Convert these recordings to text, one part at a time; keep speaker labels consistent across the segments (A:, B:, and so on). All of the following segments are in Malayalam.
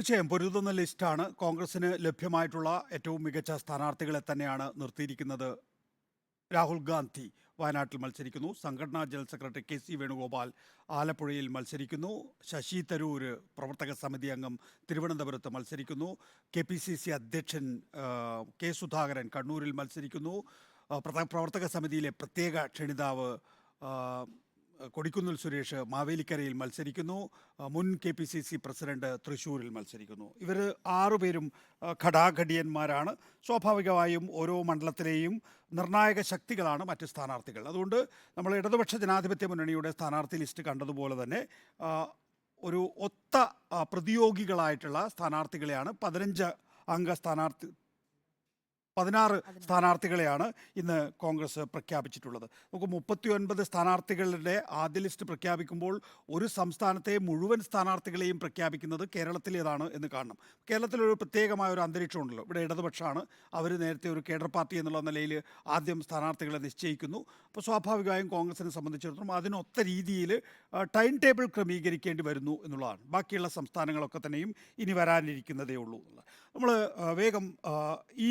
A: തീർച്ചയായും പൊരുതുന്ന ലിസ്റ്റാണ്. കോൺഗ്രസിന് ലഭ്യമായിട്ടുള്ള ഏറ്റവും മികച്ച സ്ഥാനാർത്ഥികളെ തന്നെയാണ് നിർത്തിയിരിക്കുന്നത്. രാഹുൽ ഗാന്ധി വയനാട്ടിൽ മത്സരിക്കുന്നു. സംഘടനാ ജനറൽ സെക്രട്ടറി കെ.സി. വേണുഗോപാൽ ആലപ്പുഴയിൽ മത്സരിക്കുന്നു. ശശി തരൂർ പ്രവർത്തക സമിതി അംഗം തിരുവനന്തപുരത്ത് മത്സരിക്കുന്നു. കെ.പി.സി.സി അധ്യക്ഷൻ കെ. സുധാകരൻ കണ്ണൂരിൽ മത്സരിക്കുന്നു. പ്രവർത്തക സമിതിയിലെ പ്രത്യേക ക്ഷണിതാവ് ആ, കൊടിക്കുന്നിൽ സുരേഷ് മാവേലിക്കരയിൽ മത്സരിക്കുന്നു. മുൻ കെ.പി.സി.സി പ്രസിഡന്റ് തൃശ്ശൂരിൽ മത്സരിക്കുന്നു. ഇവർ ആറുപേരും ഘടാഘടിയന്മാരാണ്. സ്വാഭാവികമായും ഓരോ മണ്ഡലത്തിലെയും നിർണായക ശക്തികളാണ് മറ്റ് സ്ഥാനാർത്ഥികൾ. അതുകൊണ്ട് നമ്മൾ ഇടതുപക്ഷ ജനാധിപത്യ മുന്നണിയുടെ സ്ഥാനാർത്ഥി ലിസ്റ്റ് കണ്ടതുപോലെ തന്നെ ആ, ഒരു ഒത്ത പ്രതിയോഗികളായിട്ടുള്ള സ്ഥാനാർത്ഥികളെയാണ് 15 അംഗ സ്ഥാനാർത്ഥി 16
B: 16.
A: സ്ഥാനാർത്ഥികളെയാണ് ഇന്ന് കോൺഗ്രസ് പ്രഖ്യാപിച്ചിട്ടുള്ളത്. നമുക്ക് 39 സ്ഥാനാർത്ഥികളുടെ ആദ്യ ലിസ്റ്റ് പ്രഖ്യാപിക്കുമ്പോൾ ഒരു സംസ്ഥാനത്തെ മുഴുവൻ സ്ഥാനാർത്ഥികളെയും പ്രഖ്യാപിക്കുന്നത് കേരളത്തിലേതാണ് എന്ന് കാണണം. കേരളത്തിലൊരു പ്രത്യേകമായ ഒരു അന്തരീക്ഷമുണ്ടല്ലോ. ഇവിടെ ഇടതുപക്ഷമാണ്. അവർ നേരത്തെ ഒരു കേഡർ പാർട്ടി എന്നുള്ള നിലയിൽ ആദ്യം സ്ഥാനാർത്ഥികളെ നിശ്ചയിക്കുന്നു. അപ്പോൾ സ്വാഭാവികമായും കോൺഗ്രസിനെ സംബന്ധിച്ചിടത്തോളം അതിനൊത്ത രീതിയിൽ ടൈം ടേബിൾ ക്രമീകരിക്കേണ്ടി വരുന്നു എന്നുള്ളതാണ്. ബാക്കിയുള്ള സംസ്ഥാനങ്ങളൊക്കെ തന്നെയും ഇനി വരാനിരിക്കുന്നതേ ഉള്ളൂ എന്നുള്ളത്. നമ്മൾ വേഗം ഈ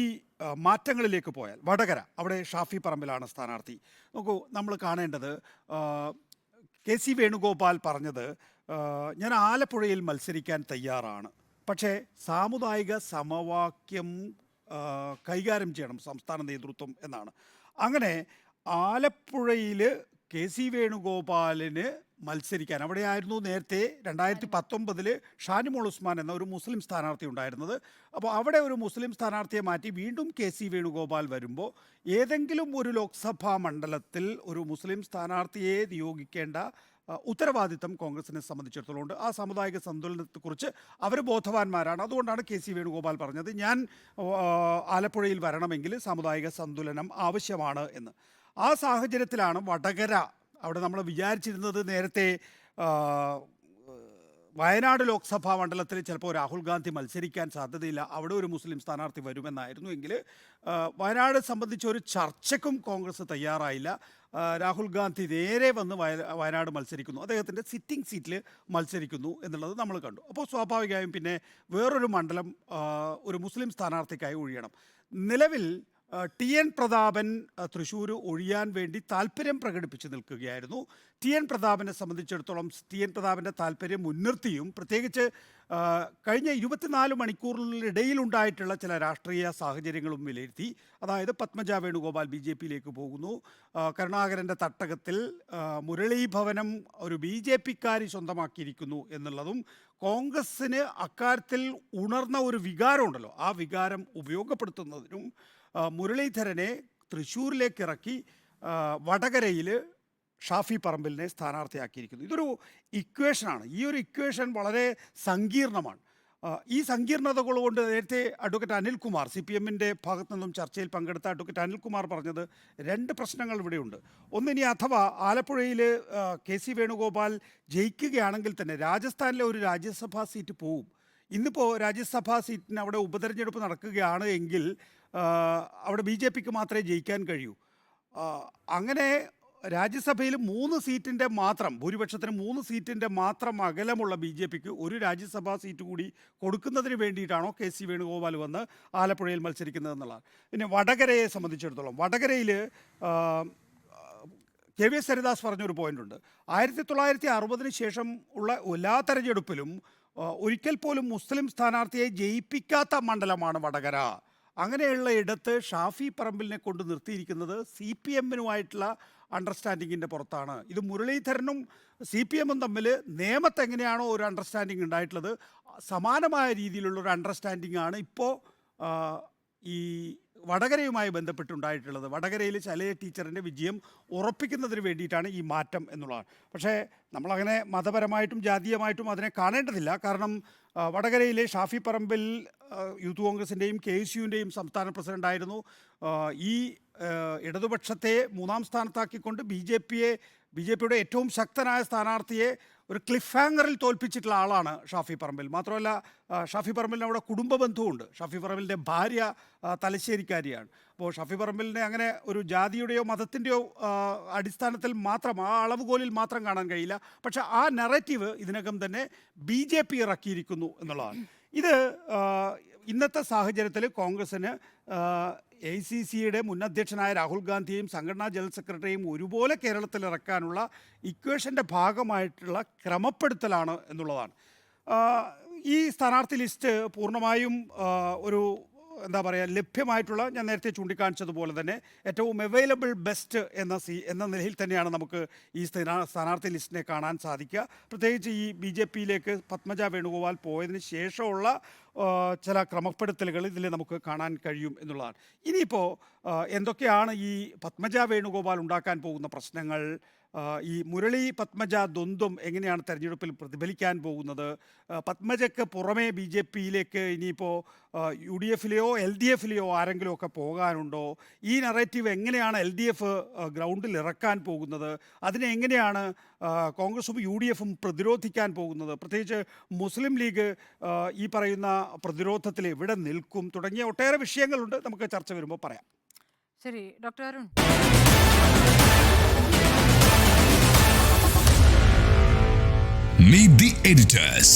A: മാറ്റങ്ങളിലേക്ക് പോയാൽ വടകര, അവിടെ ഷാഫി പറമ്പിലാണ് സ്ഥാനാർത്ഥി. നോക്കൂ, നമ്മൾ കാണേണ്ടത് കെ.സി. വേണുഗോപാൽ പറഞ്ഞത് ഞാൻ ആലപ്പുഴയിൽ മത്സരിക്കാൻ തയ്യാറാണ്, പക്ഷേ സാമുദായിക സമവാക്യം കൈകാര്യം ചെയ്യണം സംസ്ഥാന നേതൃത്വം എന്നാണ്. അങ്ങനെ ആലപ്പുഴയിൽ കെ.സി. വേണുഗോപാലിന് മത്സരിക്കാൻ, അവിടെയായിരുന്നു നേരത്തെ 2019 ഷാനിമോൾ ഉസ്മാൻ എന്ന ഒരു മുസ്ലിം സ്ഥാനാർത്ഥി ഉണ്ടായിരുന്നത്. അപ്പോൾ അവിടെ ഒരു മുസ്ലിം സ്ഥാനാർത്ഥിയെ മാറ്റി വീണ്ടും കെ.സി. വേണുഗോപാൽ വരുമ്പോൾ ഏതെങ്കിലും ഒരു ലോക്സഭാ മണ്ഡലത്തിൽ ഒരു മുസ്ലിം സ്ഥാനാർത്ഥിയെ നിയോഗിക്കേണ്ട ഉത്തരവാദിത്തം കോൺഗ്രസിനെ സംബന്ധിച്ചിടത്തോളം ഉണ്ട്. ആ സാമുദായിക സന്തുലനത്തെക്കുറിച്ച് അവർ ബോധവാന്മാരാണ്. അതുകൊണ്ടാണ് കെ.സി. വേണുഗോപാൽ പറഞ്ഞത് ഞാൻ ആലപ്പുഴയിൽ വരണമെങ്കിൽ സാമുദായിക സന്തുലനം ആവശ്യമാണ് എന്ന്. ആ സാഹചര്യത്തിലാണ് വടകര, അവിടെ നമ്മൾ വിചാരിച്ചിരുന്നത് നേരത്തെ ആ, വയനാട് ലോക്സഭാ മണ്ഡലത്തിൽ ചിലപ്പോൾ രാഹുൽ ഗാന്ധി മത്സരിക്കാൻ സാധ്യതയില്ല, അവിടെ ഒരു മുസ്ലിം സ്ഥാനാർത്ഥി വരുമെന്നായിരുന്നു. എങ്കിൽ വയനാട് സംബന്ധിച്ച് ഒരു ചർച്ചയ്ക്കും കോൺഗ്രസ് തയ്യാറായില്ല. രാഹുൽ ഗാന്ധി നേരെ വന്ന് വയനാട് മത്സരിക്കുന്നു, അദ്ദേഹത്തിൻ്റെ സിറ്റിംഗ് സീറ്റിൽ മത്സരിക്കുന്നു എന്നുള്ളത് നമ്മൾ കണ്ടു. അപ്പോൾ സ്വാഭാവികമായും പിന്നെ വേറൊരു മണ്ഡലം ഒരു മുസ്ലിം സ്ഥാനാർത്ഥിക്കായി ഒഴിയണം. നിലവിൽ ടി എൻ പ്രതാപൻ തൃശ്ശൂർ ഒഴിയാൻ വേണ്ടി താല്പര്യം പ്രകടിപ്പിച്ച് നിൽക്കുകയായിരുന്നു. ടി എൻ പ്രതാപനെ സംബന്ധിച്ചിടത്തോളം ടി എൻ പ്രതാപൻ്റെ താല്പര്യം മുൻനിർത്തിയും പ്രത്യേകിച്ച് കഴിഞ്ഞ 24 മണിക്കൂറിനിടയിലുണ്ടായിട്ടുള്ള ചില രാഷ്ട്രീയ സാഹചര്യങ്ങളും വിലയിരുത്തി, അതായത് പത്മജ വേണുഗോപാൽ BJP-യിലേക്ക് പോകുന്നു, കരുണാകരൻ്റെ തട്ടകത്തിൽ മുരളീഭവനം ഒരു BJP-ക്കാരി സ്വന്തമാക്കിയിരിക്കുന്നു എന്നുള്ളതും കോൺഗ്രസ്സിന് അക്കാര്യത്തിൽ ഉണർന്ന ഒരു വികാരമുണ്ടല്ലോ, ആ വികാരം ഉപയോഗപ്പെടുത്തുന്നതിനും മുരളീധരനെ തൃശ്ശൂരിലേക്ക് ഇറക്കി വടകരയിൽ ഷാഫി പറമ്പിലിനെ സ്ഥാനാർത്ഥിയാക്കിയിരിക്കുന്നു. ഇതൊരു ഇക്വേഷനാണ്. ഈ ഒരു ഇക്വേഷൻ വളരെ സങ്കീർണമാണ്. ഈ സങ്കീർണതകൾ കൊണ്ട് നേരത്തെ അഡ്വക്കേറ്റ് അനിൽകുമാർ CPM-ൻ്റെ ഭാഗത്തു നിന്നും ചർച്ചയിൽ പങ്കെടുത്ത അഡ്വക്കേറ്റ് അനിൽകുമാർ പറഞ്ഞത് 2 പ്രശ്നങ്ങൾ ഇവിടെയുണ്ട്. ഒന്ന്, ഇനി അഥവാ ആലപ്പുഴയിൽ കെ.സി. വേണുഗോപാൽ ജയിക്കുകയാണെങ്കിൽ തന്നെ രാജസ്ഥാനിലെ ഒരു രാജ്യസഭാ സീറ്റ് പോവും. ഇന്നിപ്പോൾ രാജ്യസഭാ സീറ്റിന് അവിടെ ഉപതെരഞ്ഞെടുപ്പ് നടക്കുകയാണ് എങ്കിൽ അവിടെ BJP-ക്ക് മാത്രമേ ജയിക്കാൻ കഴിയൂ. അങ്ങനെ രാജ്യസഭയിൽ 3 സീറ്റിൻ്റെ മാത്രം ഭൂരിപക്ഷത്തിന് 3 സീറ്റിൻ്റെ മാത്രം അകലമുള്ള BJP-ക്ക് ഒരു രാജ്യസഭാ സീറ്റ് കൂടി കൊടുക്കുന്നതിന് വേണ്ടിയിട്ടാണോ കെ.സി. വേണുഗോപാൽ വന്ന് ആലപ്പുഴയിൽ മത്സരിക്കുന്നത് എന്നുള്ളതാണ്. പിന്നെ വടകരയെ സംബന്ധിച്ചിടത്തോളം വടകരയിൽ KVS ഹരിദാസ് പറഞ്ഞൊരു പോയിൻ്റുണ്ട്. 1960 ശേഷം ഉള്ള എല്ലാ തെരഞ്ഞെടുപ്പിലും ഒരിക്കൽ പോലും മുസ്ലിം സ്ഥാനാർത്ഥിയെ ജയിപ്പിക്കാത്ത മണ്ഡലമാണ് വടകര. അങ്ങനെയുള്ള ഇടത്ത് ഷാഫി പറമ്പിലിനെ കൊണ്ട് നിർത്തിയിരിക്കുന്നത് CPM-നുമായിട്ടുള്ള അണ്ടർസ്റ്റാൻഡിങ്ങിൻ്റെ പുറത്താണ്. ഇത് മുരളീധരനും CPM-ഉം തമ്മിൽ നിയമത്ത് എങ്ങനെയാണോ ഒരു അണ്ടർസ്റ്റാൻഡിങ് ഉണ്ടായിട്ടുള്ളത്, സമാനമായ രീതിയിലുള്ള ഒരു അണ്ടർസ്റ്റാൻഡിങ് ആണ് ഇപ്പോൾ ഈ വടകരയുമായി ബന്ധപ്പെട്ടുണ്ടായിട്ടുള്ളത്. വടകരയിൽ ശൈലജ ടീച്ചറിൻ്റെ വിജയം ഉറപ്പിക്കുന്നതിന് വേണ്ടിയിട്ടാണ് ഈ മാറ്റം എന്നുള്ളതാണ്. പക്ഷേ നമ്മളങ്ങനെ മതപരമായിട്ടും ജാതീയമായിട്ടും അതിനെ കാണേണ്ടതില്ല. കാരണം വടകരയിലെ ഷാഫി പറമ്പിൽ യൂത്ത് കോൺഗ്രസിൻ്റെയും KSUവിൻ്റെയും സംസ്ഥാന പ്രസിഡൻ്റായിരുന്നു. ഈ ഇടതുപക്ഷത്തെ 3-ാം സ്ഥാനത്താക്കിക്കൊണ്ട് BJP-യുടെ ഏറ്റവും ശക്തനായ സ്ഥാനാർത്ഥിയെ ഒരു ക്ലിഫ് ഹാങ്ങറിൽ തോൽപ്പിച്ചിട്ടുള്ള ആളാണ് ഷാഫി പറമ്പിൽ. മാത്രമല്ല ഷാഫി പറമ്പിലിന് അവിടെ കുടുംബ ബന്ധവുമുണ്ട്. ഷാഫി പറമ്പിലിൻ്റെ ഭാര്യ തലശ്ശേരിക്കാരിയാണ്. അപ്പോൾ ഷാഫി പറമ്പിലിനെ അങ്ങനെ ഒരു ജാതിയുടെയോ മതത്തിൻ്റെയോ അടിസ്ഥാനത്തിൽ മാത്രം, ആ അളവുകോലിൽ മാത്രം കാണാൻ കഴിയില്ല. പക്ഷേ ആ നെറേറ്റീവ് ഇതിനകം തന്നെ BJP ഇറക്കിയിരിക്കുന്നു എന്നുള്ളതാണ്. ഇത് ഇന്നത്തെ സാഹചര്യത്തിൽ കോൺഗ്രസ്സിന് AICCയുടെ മുൻ അധ്യക്ഷനായ രാഹുൽ ഗാന്ധിയെയും സംഘടനാ ജനറൽ സെക്രട്ടറിയും ഒരുപോലെ കേരളത്തിൽ ഇറക്കാനുള്ള ഇക്വേഷൻ്റെ ഭാഗമായിട്ടുള്ള ക്രമപ്പെടുത്തലാണ് എന്നുള്ളതാണ്. ഈ സ്ഥാനാർത്ഥി ലിസ്റ്റ് പൂർണ്ണമായും ഒരു എന്താ പറയുക ലഭ്യമായിട്ടുള്ള, ഞാൻ നേരത്തെ ചൂണ്ടിക്കാണിച്ചതുപോലെ തന്നെ ഏറ്റവും അവൈലബിൾ ബെസ്റ്റ് എന്ന നിലയിൽ തന്നെയാണ് നമുക്ക് ഈ സ്ഥാനാർത്ഥി ലിസ്റ്റിനെ കാണാൻ സാധിക്കുക. പ്രത്യേകിച്ച് ഈ BJPയിലേക്ക് പത്മജ വേണുഗോപാൽ പോയതിന് ശേഷമുള്ള ചില ക്രമപ്പെടുത്തലുകൾ ഇതിൽ നമുക്ക് കാണാൻ കഴിയും എന്നുള്ളതാണ്. ഇനിയിപ്പോൾ എന്തൊക്കെയാണ് ഈ പത്മജ വേണുഗോപാൽ ഉണ്ടാക്കാൻ പോകുന്ന പ്രശ്നങ്ങൾ, ഈ മുരളി പത്മജ ദ്വന്ദ്വം എങ്ങനെയാണ് തെരഞ്ഞെടുപ്പിൽ പ്രതിഫലിക്കാൻ പോകുന്നത്, പത്മജയ്ക്ക് പുറമേ BJPയിലേക്ക് ഇനിയിപ്പോൾ UDFിലെയോ LDFിലെയോ ആരെങ്കിലും ഒക്കെ പോകാനുണ്ടോ, ഈ നറേറ്റീവ് എങ്ങനെയാണ് LDF ഗ്രൗണ്ടിൽ ഇറക്കാൻ പോകുന്നത്, അതിനെ എങ്ങനെയാണ് കോൺഗ്രസും UDFും പ്രതിരോധിക്കാൻ പോകുന്നത്, പ്രത്യേകിച്ച് മുസ്ലിം ലീഗ് ഈ പറയുന്ന പ്രതിരോധത്തിൽ എവിടെ നിൽക്കും തുടങ്ങിയ ഒട്ടേറെ വിഷയങ്ങളുണ്ട്. നമുക്ക് ചർച്ച വരുമ്പോൾ പറയാം.
B: ശരി, doctor Arun.
C: Meet the editors.